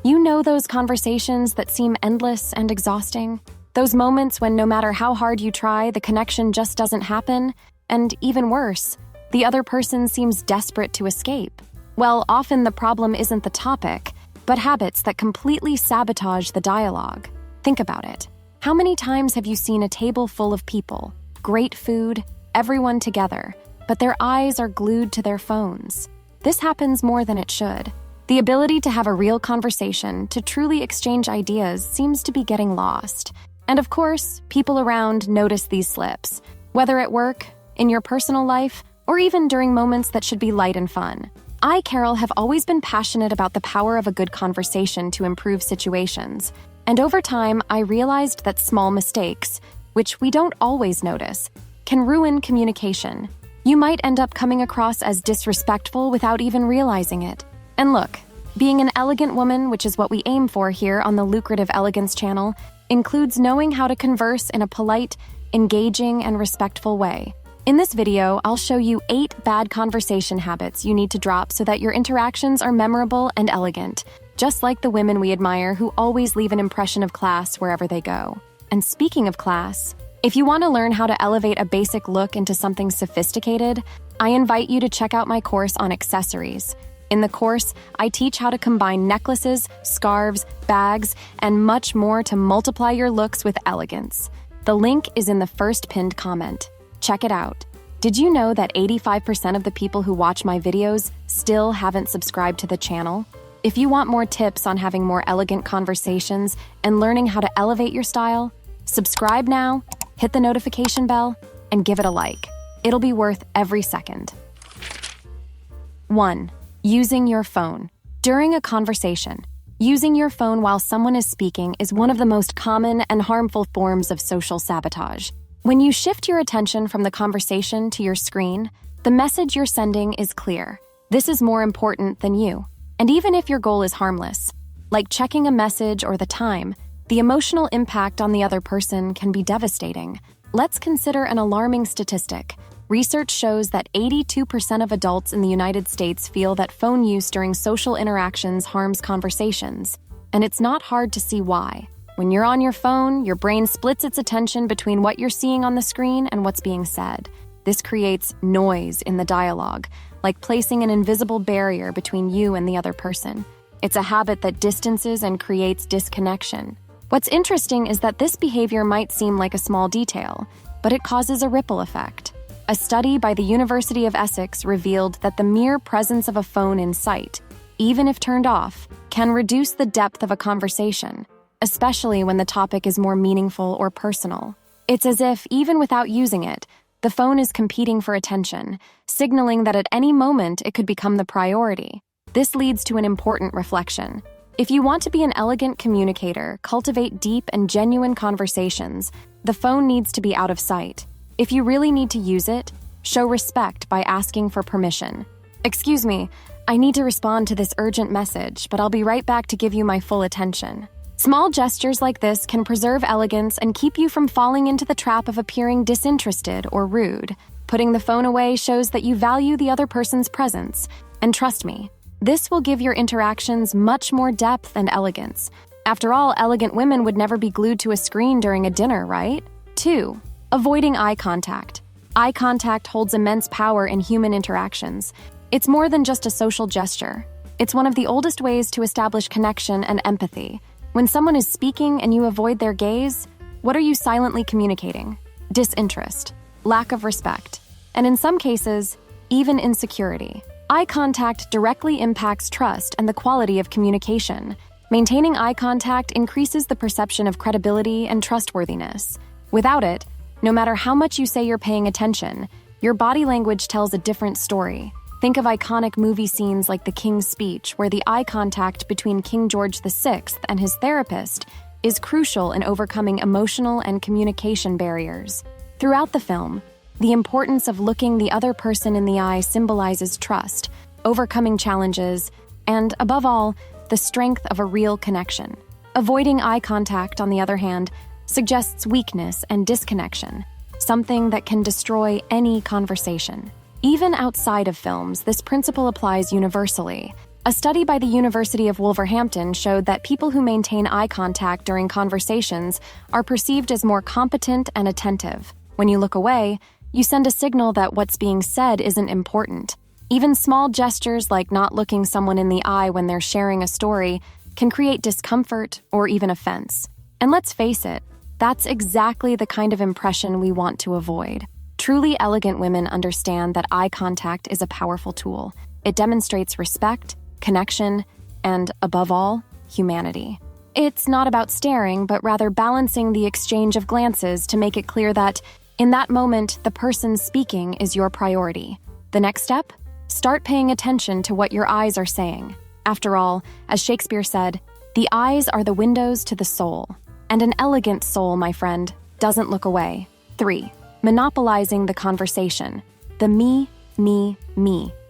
You know those conversations that seem endless and exhausting? Those moments when no matter how hard you try, the connection just doesn't happen? And even worse, the other person seems desperate to escape. Well, often the problem isn't the topic, but habits that completely sabotage the dialogue. Think about it. How many times have you seen a table full of people, great food, everyone together, but their eyes are glued to their phones? This happens more than it should. The ability to have a real conversation, to truly exchange ideas, seems to be getting lost. And of course, people around notice these slips, whether at work, in your personal life, or even during moments that should be light and fun. I, Carol, have always been passionate about the power of a good conversation to improve situations. And over time, I realized that small mistakes, which we don't always notice, can ruin communication. You might end up coming across as disrespectful without even realizing it. And look, being an elegant woman, which is what we aim for here on the lucrative Elegance channel, includes knowing how to converse in a polite, engaging, and respectful way. In this video, I'll show you 8 bad conversation habits you need to drop so that your interactions are memorable and elegant, just like the women we admire who always leave an impression of class wherever they go. And speaking of class, if you want to learn how to elevate a basic look into something sophisticated, I invite you to check out my course on accessories. In the course, I teach how to combine necklaces, scarves, bags, and much more to multiply your looks with elegance. The link is in the first pinned comment. Check it out. Did you know that 85% of the people who watch my videos still haven't subscribed to the channel? If you want more tips on having more elegant conversations and learning how to elevate your style, subscribe now, hit the notification bell, and give it a like. It'll be worth every second. 1. Using your phone. During a conversation, using your phone while someone is speaking is one of the most common and harmful forms of social sabotage. When you shift your attention from the conversation to your screen, the message you're sending is clear. This is more important than you. And even if your goal is harmless, like checking a message or the time, the emotional impact on the other person can be devastating. Let's consider an alarming statistic. Research shows that 82% of adults in the United States feel that phone use during social interactions harms conversations. And it's not hard to see why. When you're on your phone, your brain splits its attention between what you're seeing on the screen and what's being said. This creates noise in the dialogue, like placing an invisible barrier between you and the other person. It's a habit that distances and creates disconnection. What's interesting is that this behavior might seem like a small detail, but it causes a ripple effect. A study by the University of Essex revealed that the mere presence of a phone in sight, even if turned off, can reduce the depth of a conversation, especially when the topic is more meaningful or personal. It's as if, even without using it, the phone is competing for attention, signaling that at any moment it could become the priority. This leads to an important reflection. If you want to be an elegant communicator, cultivate deep and genuine conversations, the phone needs to be out of sight. If you really need to use it, show respect by asking for permission. "Excuse me, I need to respond to this urgent message, but I'll be right back to give you my full attention." Small gestures like this can preserve elegance and keep you from falling into the trap of appearing disinterested or rude. Putting the phone away shows that you value the other person's presence. And trust me, this will give your interactions much more depth and elegance. After all, elegant women would never be glued to a screen during a dinner, right? 2. Avoiding eye contact. Eye contact holds immense power in human interactions. It's more than just a social gesture. It's one of the oldest ways to establish connection and empathy. When someone is speaking and you avoid their gaze, what are you silently communicating? Disinterest, lack of respect, and in some cases, even insecurity. Eye contact directly impacts trust and the quality of communication. Maintaining eye contact increases the perception of credibility and trustworthiness. Without it, no matter how much you say you're paying attention, your body language tells a different story. Think of iconic movie scenes like The King's Speech, where the eye contact between King George VI and his therapist is crucial in overcoming emotional and communication barriers. Throughout the film, the importance of looking the other person in the eye symbolizes trust, overcoming challenges, and, above all, the strength of a real connection. Avoiding eye contact, on the other hand, suggests weakness and disconnection, something that can destroy any conversation. Even outside of films, this principle applies universally. A study by the University of Wolverhampton showed that people who maintain eye contact during conversations are perceived as more competent and attentive. When you look away, you send a signal that what's being said isn't important. Even small gestures like not looking someone in the eye when they're sharing a story can create discomfort or even offense. And let's face it, that's exactly the kind of impression we want to avoid. Truly elegant women understand that eye contact is a powerful tool. It demonstrates respect, connection, and, above all, humanity. It's not about staring, but rather balancing the exchange of glances to make it clear that, in that moment, the person speaking is your priority. The next step? Start paying attention to what your eyes are saying. After all, as Shakespeare said, the eyes are the windows to the soul. And an elegant soul, my friend, doesn't look away. 3. Monopolizing the conversation. The me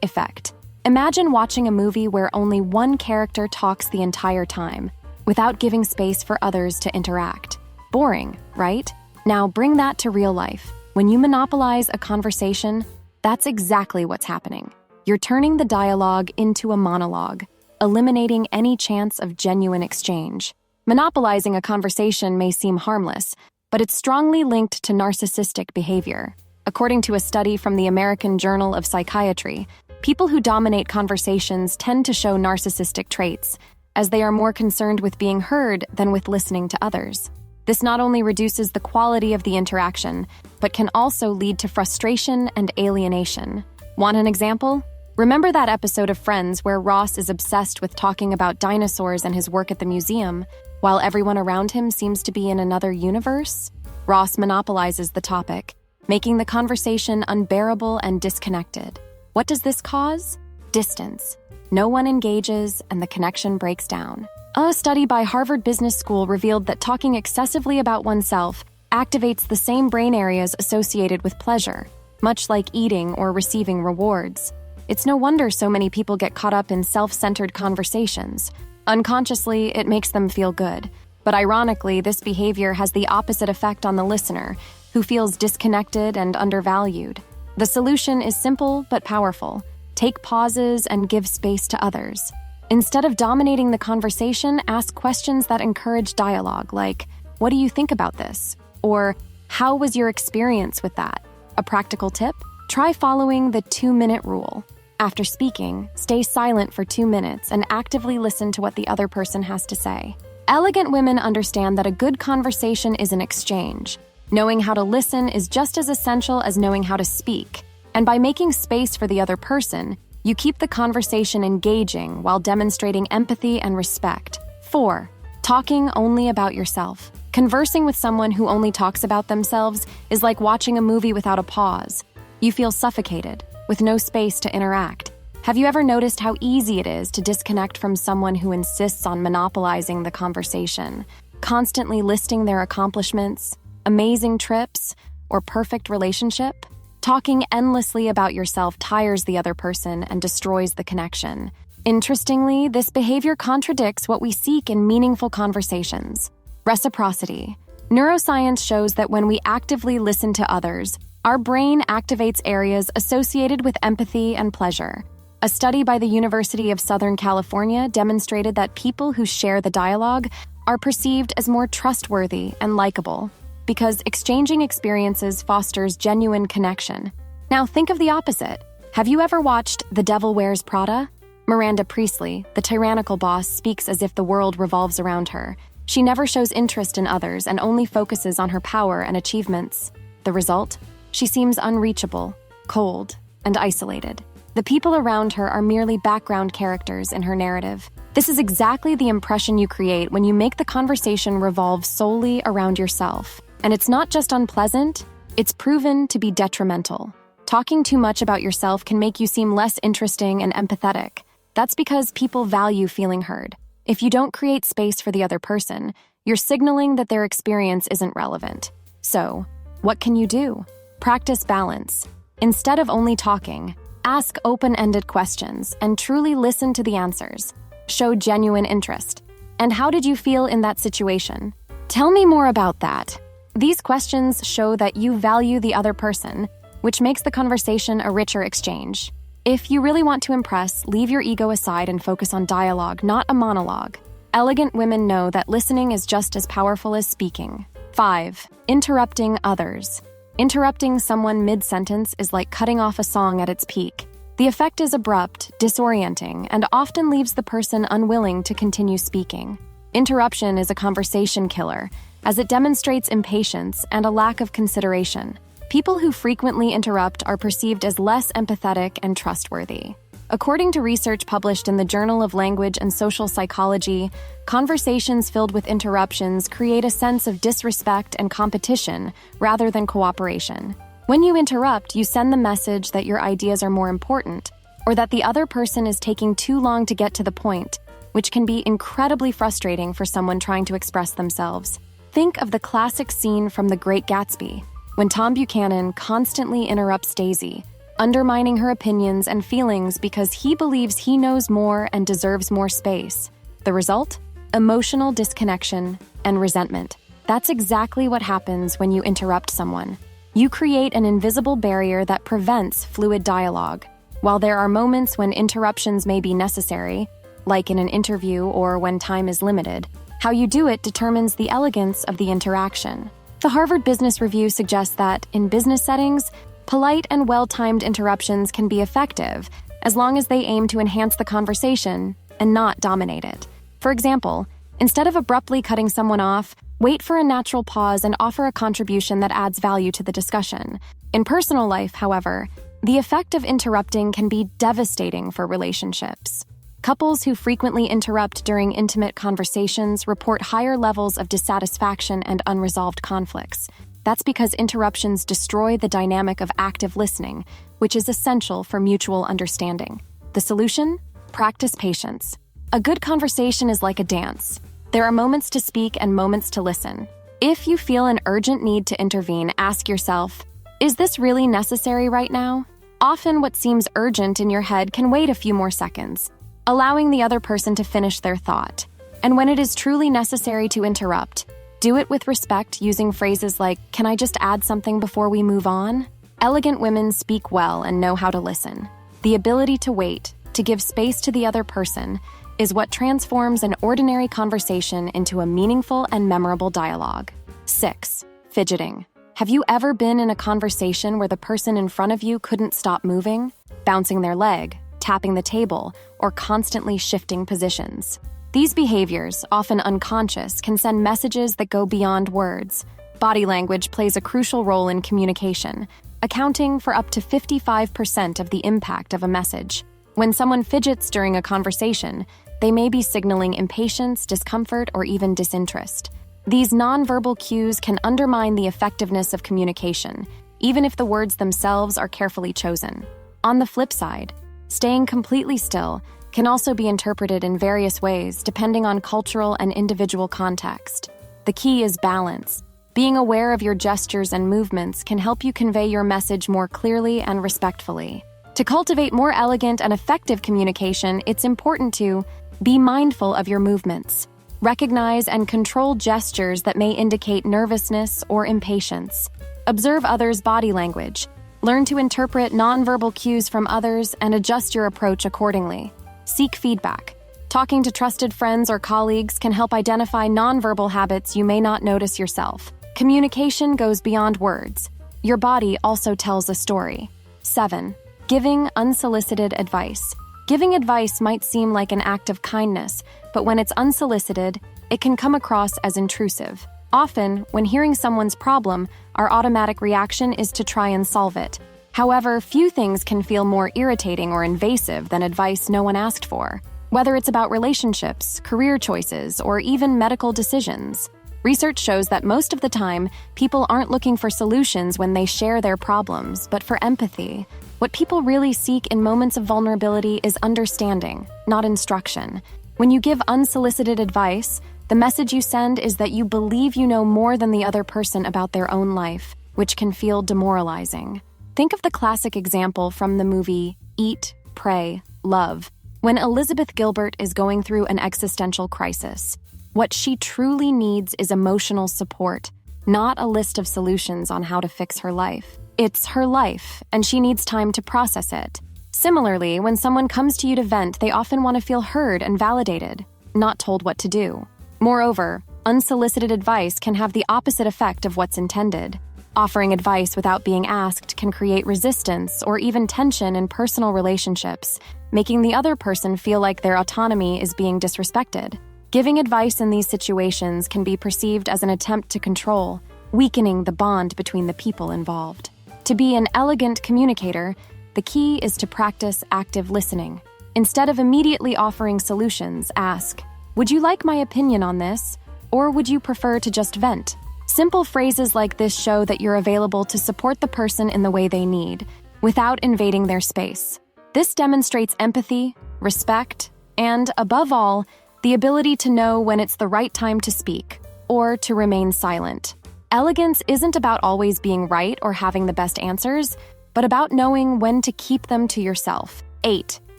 effect. Imagine watching a movie where only one character talks the entire time, without giving space for others to interact. Boring, right? Now bring that to real life. When you monopolize a conversation, that's exactly what's happening. You're turning the dialogue into a monologue, eliminating any chance of genuine exchange. Monopolizing a conversation may seem harmless, but it's strongly linked to narcissistic behavior. According to a study from the American Journal of Psychiatry, people who dominate conversations tend to show narcissistic traits, as they are more concerned with being heard than with listening to others. This not only reduces the quality of the interaction, but can also lead to frustration and alienation. Want an example? Remember that episode of Friends where Ross is obsessed with talking about dinosaurs and his work at the museum, while everyone around him seems to be in another universe? Ross monopolizes the topic, making the conversation unbearable and disconnected. What does this cause? Distance. No one engages, and the connection breaks down. A study by Harvard Business School revealed that talking excessively about oneself activates the same brain areas associated with pleasure, much like eating or receiving rewards. It's no wonder so many people get caught up in self-centered conversations. Unconsciously, it makes them feel good. But ironically, this behavior has the opposite effect on the listener, who feels disconnected and undervalued. The solution is simple but powerful. Take pauses and give space to others. Instead of dominating the conversation, ask questions that encourage dialogue, like, "What do you think about this?" Or, "How was your experience with that?" A practical tip? Try following the 2-minute rule. After speaking, stay silent for 2 minutes and actively listen to what the other person has to say. Elegant women understand that a good conversation is an exchange. Knowing how to listen is just as essential as knowing how to speak. And by making space for the other person, you keep the conversation engaging while demonstrating empathy and respect. 4. Talking only about yourself. Conversing with someone who only talks about themselves is like watching a movie without a pause. You feel suffocated, with no space to interact. Have you ever noticed how easy it is to disconnect from someone who insists on monopolizing the conversation, constantly listing their accomplishments, amazing trips, or perfect relationship? Talking endlessly about yourself tires the other person and destroys the connection. Interestingly, this behavior contradicts what we seek in meaningful conversations. Reciprocity. Neuroscience shows that when we actively listen to others, our brain activates areas associated with empathy and pleasure. A study by the University of Southern California demonstrated that people who share the dialogue are perceived as more trustworthy and likable, because exchanging experiences fosters genuine connection. Now think of the opposite. Have you ever watched The Devil Wears Prada? Miranda Priestley, the tyrannical boss, speaks as if the world revolves around her. She never shows interest in others and only focuses on her power and achievements. The result? She seems unreachable, cold, and isolated. The people around her are merely background characters in her narrative. This is exactly the impression you create when you make the conversation revolve solely around yourself. And it's not just unpleasant, it's proven to be detrimental. Talking too much about yourself can make you seem less interesting and empathetic. That's because people value feeling heard. If you don't create space for the other person, you're signaling that their experience isn't relevant. So, what can you do? Practice balance. Instead of only talking, ask open-ended questions and truly listen to the answers. Show genuine interest. And how did you feel in that situation? Tell me more about that. These questions show that you value the other person, which makes the conversation a richer exchange. If you really want to impress, leave your ego aside and focus on dialogue, not a monologue. Elegant women know that listening is just as powerful as speaking. 5. Interrupting others. Interrupting someone mid-sentence is like cutting off a song at its peak. The effect is abrupt, disorienting, and often leaves the person unwilling to continue speaking. Interruption is a conversation killer, as it demonstrates impatience and a lack of consideration. People who frequently interrupt are perceived as less empathetic and trustworthy. According to research published in the Journal of Language and Social Psychology, conversations filled with interruptions create a sense of disrespect and competition rather than cooperation. When you interrupt, you send the message that your ideas are more important, or that the other person is taking too long to get to the point, which can be incredibly frustrating for someone trying to express themselves. Think of the classic scene from The Great Gatsby, when Tom Buchanan constantly interrupts Daisy, undermining her opinions and feelings because he believes he knows more and deserves more space. The result? Emotional disconnection and resentment. That's exactly what happens when you interrupt someone. You create an invisible barrier that prevents fluid dialogue. While there are moments when interruptions may be necessary, like in an interview or when time is limited, how you do it determines the elegance of the interaction. The Harvard Business Review suggests that, in business settings, polite and well-timed interruptions can be effective as long as they aim to enhance the conversation and not dominate it. For example, instead of abruptly cutting someone off, wait for a natural pause and offer a contribution that adds value to the discussion. In personal life, however, the effect of interrupting can be devastating for relationships. Couples who frequently interrupt during intimate conversations report higher levels of dissatisfaction and unresolved conflicts. That's because interruptions destroy the dynamic of active listening, which is essential for mutual understanding. The solution? Practice patience. A good conversation is like a dance. There are moments to speak and moments to listen. If you feel an urgent need to intervene, ask yourself, is this really necessary right now? Often what seems urgent in your head can wait a few more seconds, allowing the other person to finish their thought. And when it is truly necessary to interrupt, do it with respect, using phrases like, "Can I just add something before we move on?" Elegant women speak well and know how to listen. The ability to wait, to give space to the other person, is what transforms an ordinary conversation into a meaningful and memorable dialogue. 6. Fidgeting. Have you ever been in a conversation where the person in front of you couldn't stop moving, bouncing their leg, tapping the table, or constantly shifting positions? These behaviors, often unconscious, can send messages that go beyond words. Body language plays a crucial role in communication, accounting for up to 55% of the impact of a message. When someone fidgets during a conversation, they may be signaling impatience, discomfort, or even disinterest. These nonverbal cues can undermine the effectiveness of communication, even if the words themselves are carefully chosen. On the flip side, staying completely still can also be interpreted in various ways depending on cultural and individual context. The key is balance. Being aware of your gestures and movements can help you convey your message more clearly and respectfully. To cultivate more elegant and effective communication, it's important to be mindful of your movements. Recognize and control gestures that may indicate nervousness or impatience. Observe others' body language. Learn to interpret nonverbal cues from others and adjust your approach accordingly. Seek feedback. Talking to trusted friends or colleagues can help identify nonverbal habits you may not notice yourself. Communication goes beyond words. Your body also tells a story. 7. Giving unsolicited advice. Giving advice might seem like an act of kindness, but when it's unsolicited, it can come across as intrusive. Often, when hearing someone's problem, our automatic reaction is to try and solve it. However, few things can feel more irritating or invasive than advice no one asked for, whether it's about relationships, career choices, or even medical decisions. Research shows that most of the time, people aren't looking for solutions when they share their problems, but for empathy. What people really seek in moments of vulnerability is understanding, not instruction. When you give unsolicited advice, the message you send is that you believe you know more than the other person about their own life, which can feel demoralizing. Think of the classic example from the movie Eat, Pray, Love, when Elizabeth Gilbert is going through an existential crisis. What she truly needs is emotional support, not a list of solutions on how to fix her life. It's her life, and she needs time to process it. Similarly, when someone comes to you to vent, they often want to feel heard and validated, not told what to do. Moreover, unsolicited advice can have the opposite effect of what's intended. Offering advice without being asked can create resistance or even tension in personal relationships, making the other person feel like their autonomy is being disrespected. Giving advice in these situations can be perceived as an attempt to control, weakening the bond between the people involved. To be an elegant communicator, the key is to practice active listening. Instead of immediately offering solutions, ask, "Would you like my opinion on this? Or would you prefer to just vent?" Simple phrases like this show that you're available to support the person in the way they need, without invading their space. This demonstrates empathy, respect, and, above all, the ability to know when it's the right time to speak, or to remain silent. Elegance isn't about always being right or having the best answers, but about knowing when to keep them to yourself. 8.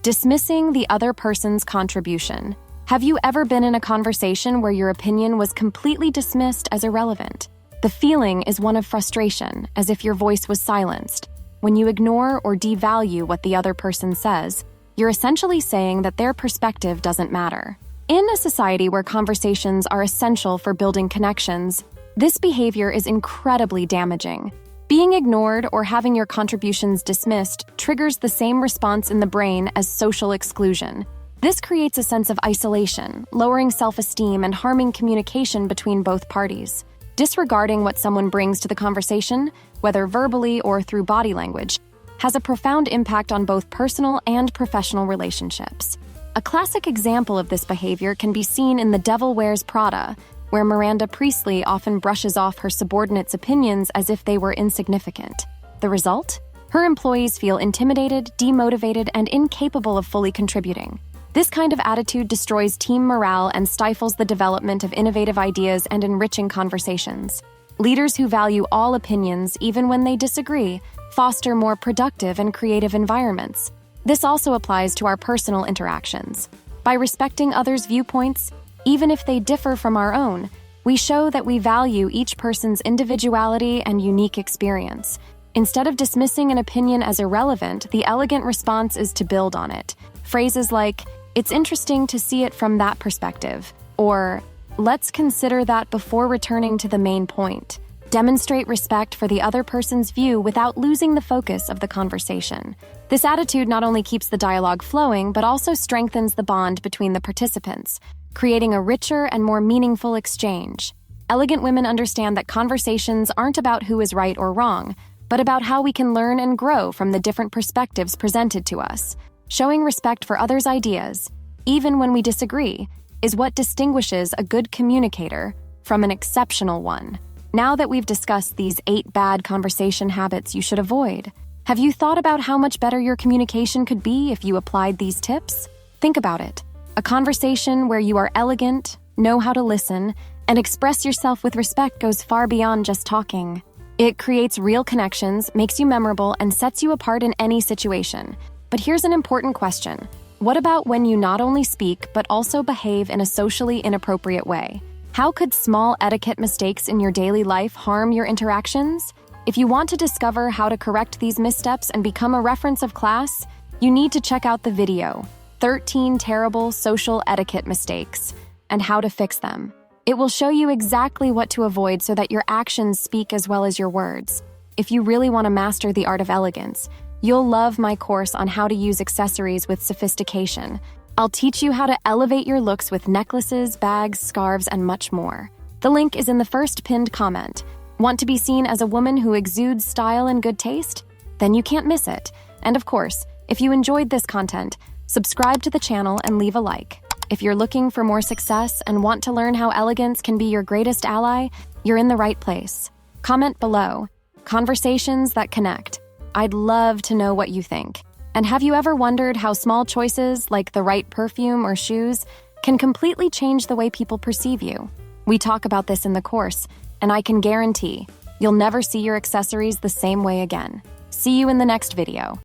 Dismissing the other person's contribution. Have you ever been in a conversation where your opinion was completely dismissed as irrelevant? The feeling is one of frustration, as if your voice was silenced. When you ignore or devalue what the other person says, you're essentially saying that their perspective doesn't matter. In a society where conversations are essential for building connections, this behavior is incredibly damaging. Being ignored or having your contributions dismissed triggers the same response in the brain as social exclusion. This creates a sense of isolation, lowering self-esteem and harming communication between both parties. Disregarding what someone brings to the conversation, whether verbally or through body language, has a profound impact on both personal and professional relationships. A classic example of this behavior can be seen in The Devil Wears Prada, where Miranda Priestly often brushes off her subordinates' opinions as if they were insignificant. The result? Her employees feel intimidated, demotivated, and incapable of fully contributing. This kind of attitude destroys team morale and stifles the development of innovative ideas and enriching conversations. Leaders who value all opinions, even when they disagree, foster more productive and creative environments. This also applies to our personal interactions. By respecting others' viewpoints, even if they differ from our own, we show that we value each person's individuality and unique experience. Instead of dismissing an opinion as irrelevant, the elegant response is to build on it. Phrases like, "It's interesting to see it from that perspective," or "Let's consider that before returning to the main point," demonstrate respect for the other person's view without losing the focus of the conversation. This attitude not only keeps the dialogue flowing, but also strengthens the bond between the participants, creating a richer and more meaningful exchange. Elegant women understand that conversations aren't about who is right or wrong, but about how we can learn and grow from the different perspectives presented to us. Showing respect for others' ideas, even when we disagree, is what distinguishes a good communicator from an exceptional one. Now that we've discussed these 8 bad conversation habits you should avoid, have you thought about how much better your communication could be if you applied these tips? Think about it. A conversation where you are elegant, know how to listen, and express yourself with respect goes far beyond just talking. It creates real connections, makes you memorable, and sets you apart in any situation. But here's an important question. What about when you not only speak, but also behave in a socially inappropriate way? How could small etiquette mistakes in your daily life harm your interactions? If you want to discover how to correct these missteps and become a reference of class, you need to check out the video, 13 Terrible Social Etiquette Mistakes, and How to Fix Them. It will show you exactly what to avoid so that your actions speak as well as your words. If you really want to master the art of elegance, you'll love my course on how to use accessories with sophistication. I'll teach you how to elevate your looks with necklaces, bags, scarves, and much more. The link is in the first pinned comment. Want to be seen as a woman who exudes style and good taste? Then you can't miss it. And of course, if you enjoyed this content, subscribe to the channel and leave a like. If you're looking for more success and want to learn how elegance can be your greatest ally, you're in the right place. Comment below. Conversations that connect. I'd love to know what you think. And have you ever wondered how small choices, like the right perfume or shoes, can completely change the way people perceive you? We talk about this in the course, and I can guarantee you'll never see your accessories the same way again. See you in the next video.